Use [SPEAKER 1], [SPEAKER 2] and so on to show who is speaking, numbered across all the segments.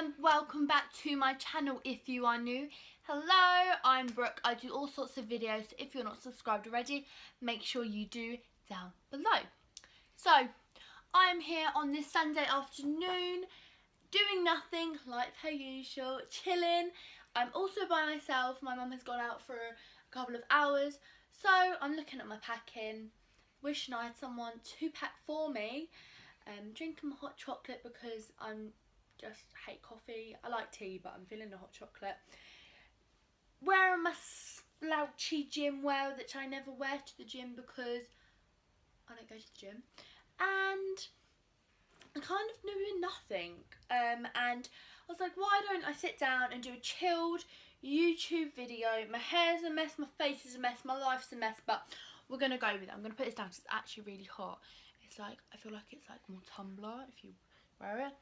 [SPEAKER 1] and welcome back to my channel if you are new. Hello, I'm Brooke. I do all sorts of videos, so if you're not subscribed already, make sure you do down below. So, I'm here on this Sunday afternoon, doing nothing like per usual, chilling. I'm also by myself. My mum has gone out for a couple of hours, so I'm looking at my packing, wishing I had someone to pack for me. Drinking my hot chocolate because I'm just hate coffee. I like tea, but I'm feeling the hot chocolate. Wearing my slouchy gym wear that I never wear to the gym because I don't go to the gym, and I'm kind of doing nothing. And I was like, why don't I sit down and do a chilled YouTube video? My hair's a mess, my face is a mess, my life's a mess, but we're gonna go with it. I'm gonna put this down because it's actually really hot. It's like, I feel like it's like more tumbler if you wear it.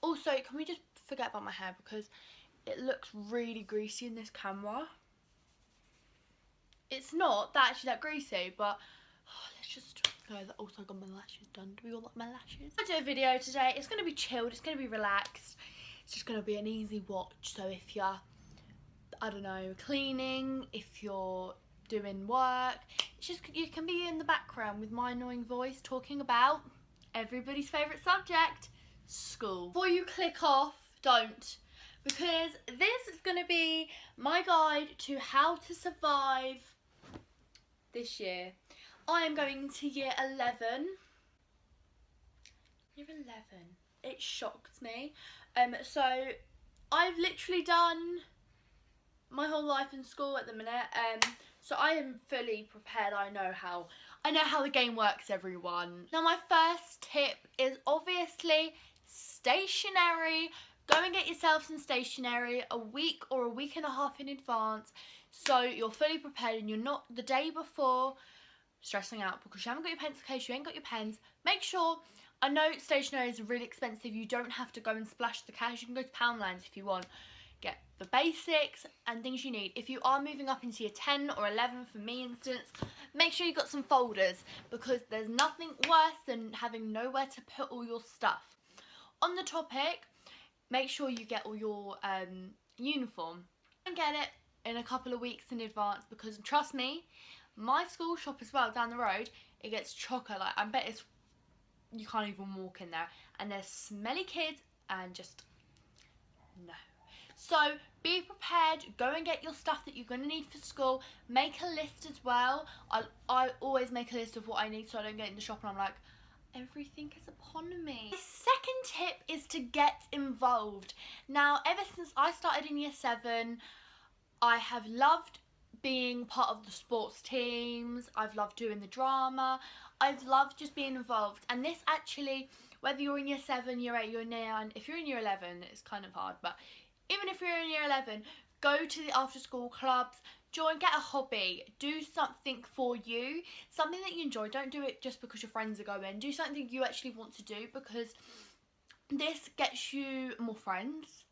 [SPEAKER 1] Also, can we just forget about my hair because it looks really greasy in this camera. It's not actually that greasy, but let's just go. Also, I got my lashes done. Do we all like my lashes? I'm gonna do a video today. It's gonna be chilled. It's gonna be relaxed. It's just gonna be an easy watch. So if you're, I don't know, cleaning, if you're doing work, it's just, you can be in the background with my annoying voice talking about everybody's favourite subject, school. Before you click off, don't, because this is going to be my guide to how to survive this year. I am going to year 11. Year 11. It shocked me. So I've literally done my whole life in school at the minute. So I am fully prepared. I know how the game works, everyone. Now my first tip is obviously stationery. Go and get yourself some stationery a week or a week and a half in advance, so you're fully prepared and you're not the day before stressing out because you haven't got your pencil case, you ain't got your pens. Make sure, I know stationery is really expensive, you don't have to go and splash the cash, you can go to Poundland if you want. Get the basics and things you need. If you are moving up into year 10 or 11, for me instance, make sure you got some folders because there's nothing worse than having nowhere to put all your stuff. On the topic, make sure you get all your uniform and get it in a couple of weeks in advance because trust me, my school shop as well down the road, it gets chocker. Like, I bet it's, you can't even walk in there, and there's smelly kids and just no. So be prepared, go and get your stuff that you're going to need for school. Make a list as well. I always make a list of what I need so I don't get in the shop and I'm like, everything is upon me. The second tip is to get involved. Now, ever since I started in year 7, I have loved being part of the sports teams. I've loved doing the drama. I've loved just being involved. And this actually, whether you're in year 7, year 8, year 9, if you're in year 11, it's kind of hard, but even if you're in year 11, go to the after school clubs, join, get a hobby, do something for you, something that you enjoy. Don't do it just because your friends are going. Do something you actually want to do because this gets you more friends.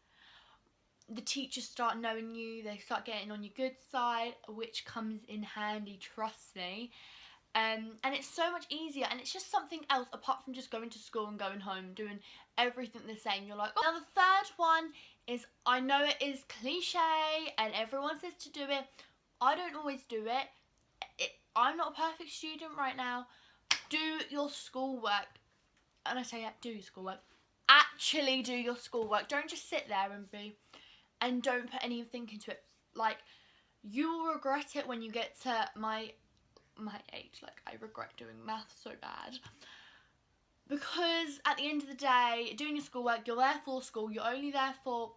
[SPEAKER 1] The teachers start knowing you, they start getting on your good side, which comes in handy, trust me. And it's so much easier, and it's just something else apart from just going to school and going home, doing everything the same. You're like, oh. Now the third one is, I know it is cliche and everyone says to do it. I don't always do it. I'm not a perfect student right now. Do your schoolwork. And I say, yeah, do your schoolwork. Actually do your schoolwork. Don't just sit there and don't put anything into it. Like, you will regret it when you get to my age. Like, I regret doing math so bad. Because at the end of the day, doing your schoolwork, you're there for school. You're only there for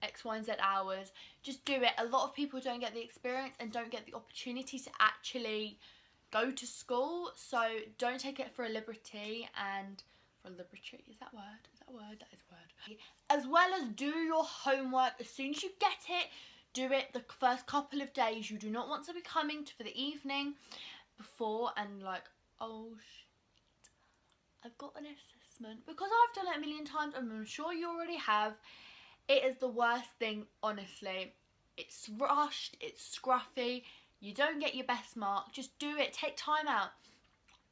[SPEAKER 1] X, Y, and Z hours. Just do it. A lot of people don't get the experience and don't get the opportunity to actually go to school. So don't take it for a liberty and for a liberty. Is that a word? Is that a word? That is a word. As well as do your homework as soon as you get it. Do it the first couple of days. You do not want to be coming for the evening before and like, oh shit, I've got an assessment. Because I've done it a million times, and I'm sure you already have. It is the worst thing, honestly. It's rushed, it's scruffy, you don't get your best mark. Just do it, take time out.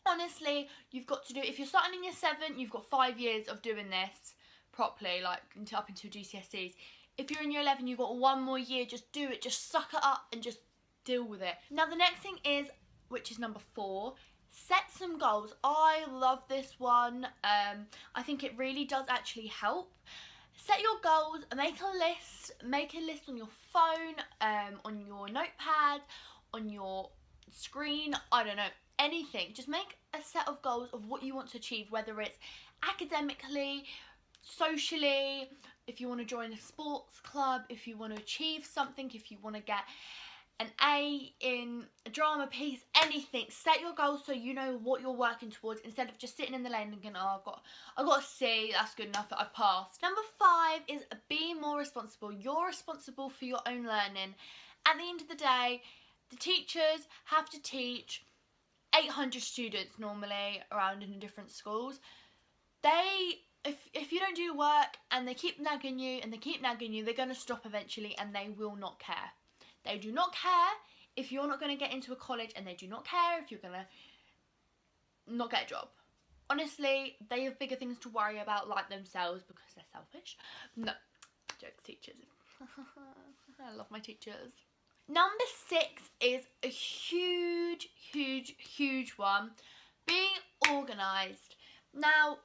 [SPEAKER 1] Honestly, you've got to do it. If you're starting in year 7, you've got 5 years of doing this properly, like up until GCSEs. If you're in year 11, you've got 1 more year, just do it, just suck it up and just deal with it. Now the next thing is, which is number 4, set some goals. I love this one. I think it really does actually help. Set your goals, make a list on your phone, on your notepad, on your screen, I don't know, anything. Just make a set of goals of what you want to achieve, whether it's academically, socially, if you want to join a sports club, if you want to achieve something, if you want to get an A in a drama piece, anything. Set your goals so you know what you're working towards, instead of just sitting in the lane and going, oh, I've got a C, that's good enough, I've passed. Number 5 is be more responsible. You're responsible for your own learning. At the end of the day, the teachers have to teach 800 students normally around in different schools. If you don't do your work and they keep nagging you and they keep nagging you, they're going to stop eventually and they will not care. They do not care if you're not going to get into a college, and they do not care if you're going to not get a job. Honestly, they have bigger things to worry about, like themselves, because they're selfish. No, jokes, teachers. I love my teachers. Number 6 is a huge, huge, huge one. Being organised. Now,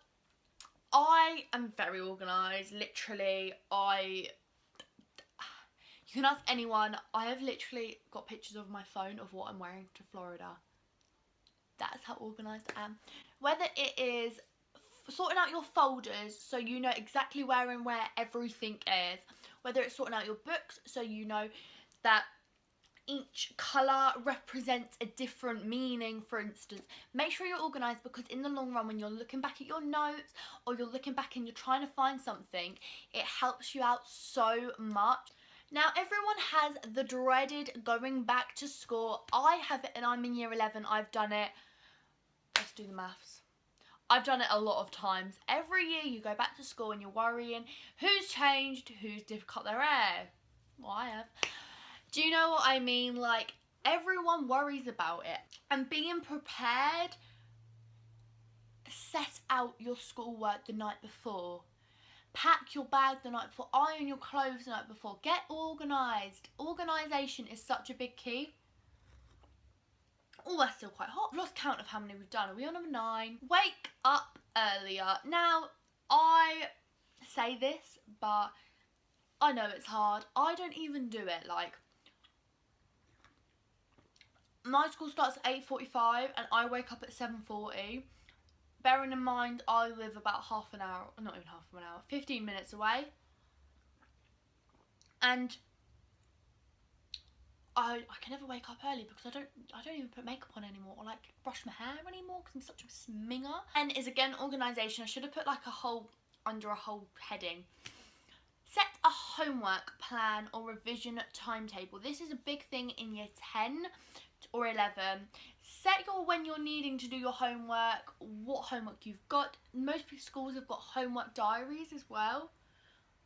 [SPEAKER 1] I am very organised. Literally, you can ask anyone, I have literally got pictures of my phone of what I'm wearing to Florida. That's how organised I am. Whether it is sorting out your folders so you know exactly where and where everything is. Whether it's sorting out your books so you know that each colour represents a different meaning, for instance. Make sure you're organised, because in the long run, when you're looking back at your notes or you're looking back and you're trying to find something, it helps you out so much. Now, everyone has the dreaded going back to school. I have it, and I'm in year 11. I've done it. Let's do the maths. I've done it a lot of times. Every year you go back to school and you're worrying who's changed, who's cut their hair. Well, I have. Do you know what I mean? Like, everyone worries about it. And being prepared, set out your schoolwork the night before. Pack your bag the night before. Iron your clothes the night before. Get organised. Organisation is such a big key. Oh, that's still quite hot. I've lost count of how many we've done. Are we on number 9? Wake up earlier. Now, I say this, but I know it's hard. I don't even do it. Like, my school starts at 8:45 and I wake up at 7:40. Bearing in mind, I live about half an hour, not even half an hour, 15 minutes away. And I can never wake up early because I don't even put makeup on anymore, or like brush my hair anymore, because I'm such a sminger. And is again organisation. I should have put like under a whole heading. Set a homework plan or revision timetable. This is a big thing in year 10 or 11. Set when you're needing to do your homework, what homework you've got. Most schools have got homework diaries as well.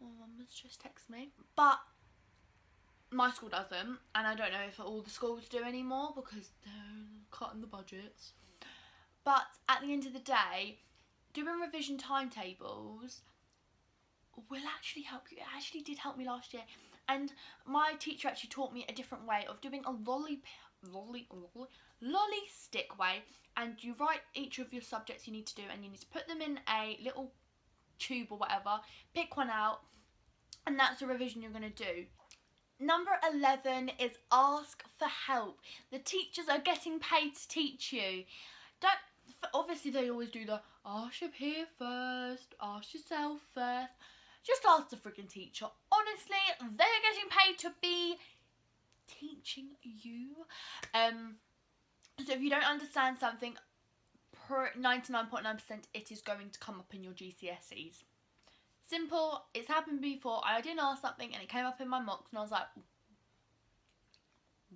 [SPEAKER 1] Oh, mum's just texted me. But my school doesn't, and I don't know if all the schools do anymore because they're cutting the budgets. But at the end of the day, doing revision timetables will actually help you. It actually did help me last year. And my teacher actually taught me a different way of doing a lolly stick way, and you write each of your subjects you need to do, and you need to put them in a little tube or whatever, pick one out, and that's the revision you're going to do. Number 11 is ask for help. The teachers are getting paid to teach you. Obviously they always do the ask your peer first, ask yourself first. Just ask the freaking teacher. Honestly, they're getting paid to be teaching you. So if you don't understand something, 99.9% it is going to come up in your GCSEs. Simple. It's happened before. I didn't ask something and it came up in my mocks and I was like,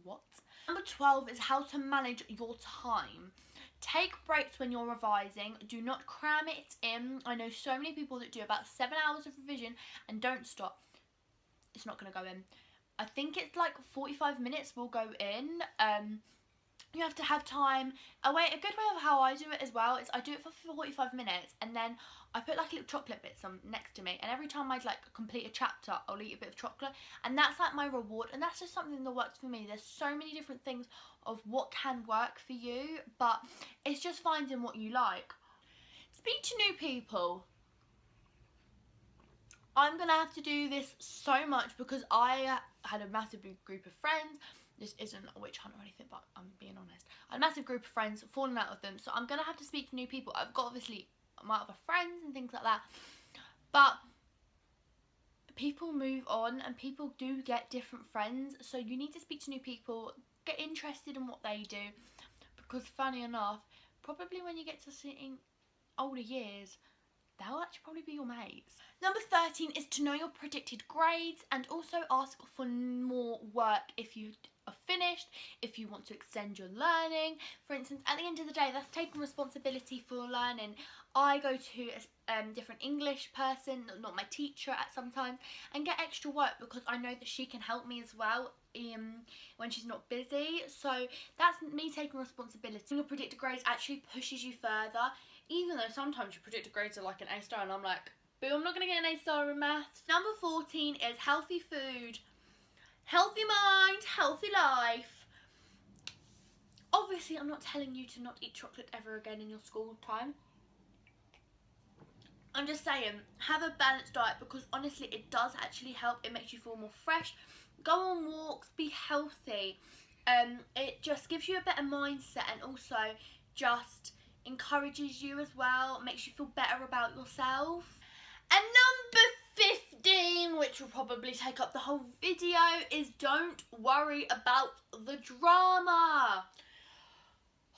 [SPEAKER 1] what? Number 12 is how to manage your time. Take breaks when you're revising. Do not cram it in. I know so many people that do about 7 hours of revision and don't stop. It's not going to go in. I think it's like 45 minutes will go in. you have to have time. A good way of how I do it as well is I do it for 45 minutes, and then I put like little chocolate bits on next to me, and every time I'd like complete a chapter, I'll eat a bit of chocolate, and that's like my reward, and that's just something that works for me. There's so many different things of what can work for you, but it's just finding what you like. Speak to new people. I'm gonna have to do this so much because I had a massive big group of friends. This isn't a witch hunt or anything, but I'm being honest. I had a massive group of friends, falling out with them, so I'm gonna have to speak to new people. I've got obviously my other friends and things like that, but people move on and people do get different friends, so you need to speak to new people, get interested in what they do, because funny enough, probably when you get to in older years, they'll actually probably be your mates. Number 13 is to know your predicted grades and also ask for more work if you are finished, if you want to extend your learning. For instance, at the end of the day, that's taking responsibility for learning. I go to a different English person, not my teacher at some time, and get extra work because I know that she can help me as well when she's not busy. So that's me taking responsibility. Your predicted grades actually pushes you further, even though sometimes your predicted grades are like an A star and I'm like, boo, I'm not going to get an A star in maths. Number 14 is healthy food. Healthy mind, healthy life. Obviously, I'm not telling you to not eat chocolate ever again in your school time. I'm just saying, have a balanced diet because honestly, it does actually help. It makes you feel more fresh. Go on walks, be healthy. It just gives you a better mindset and also just encourages you as well, makes you feel better about yourself. And number 15, which will probably take up the whole video, is don't worry about the drama.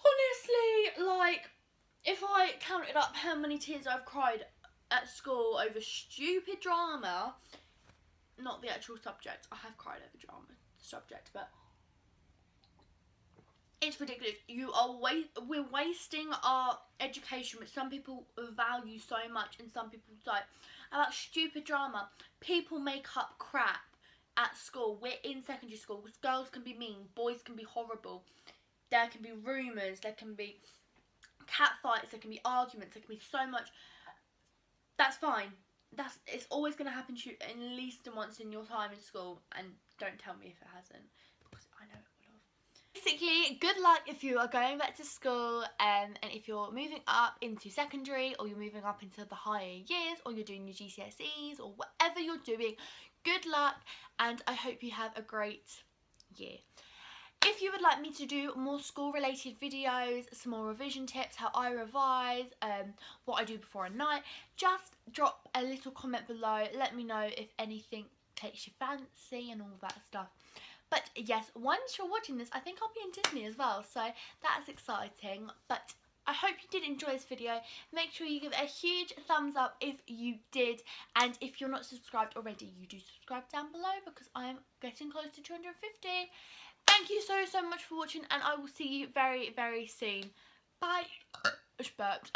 [SPEAKER 1] Honestly, like, if I counted up how many tears I've cried at school over stupid drama, not the actual subject, I have cried over drama subject, but it's ridiculous. We're wasting our education, which some people value so much and some people don't, about stupid drama. People make up crap at school. We're in secondary school. Girls can be mean, boys can be horrible. There can be rumours, there can be cat fights, there can be arguments, there can be so much. That's fine. It's always going to happen to you at least once in your time in school, and don't tell me if it hasn't, because I know it will have. Basically, good luck if you are going back to school, and if you're moving up into secondary, or you're moving up into the higher years, or you're doing your GCSEs, or whatever you're doing. Good luck, and I hope you have a great year. If you would like me to do more school related videos, some more revision tips, how I revise, what I do before a night, just drop a little comment below. Let me know if anything takes your fancy and all that stuff. But yes, once you're watching this, I think I'll be in Disney as well, so that's exciting. But I hope you did enjoy this video. Make sure you give it a huge thumbs up if you did, and if you're not subscribed already, you do subscribe down below because I am getting close to 250. Thank you so much for watching, and I will see you very soon. Bye. I just burped.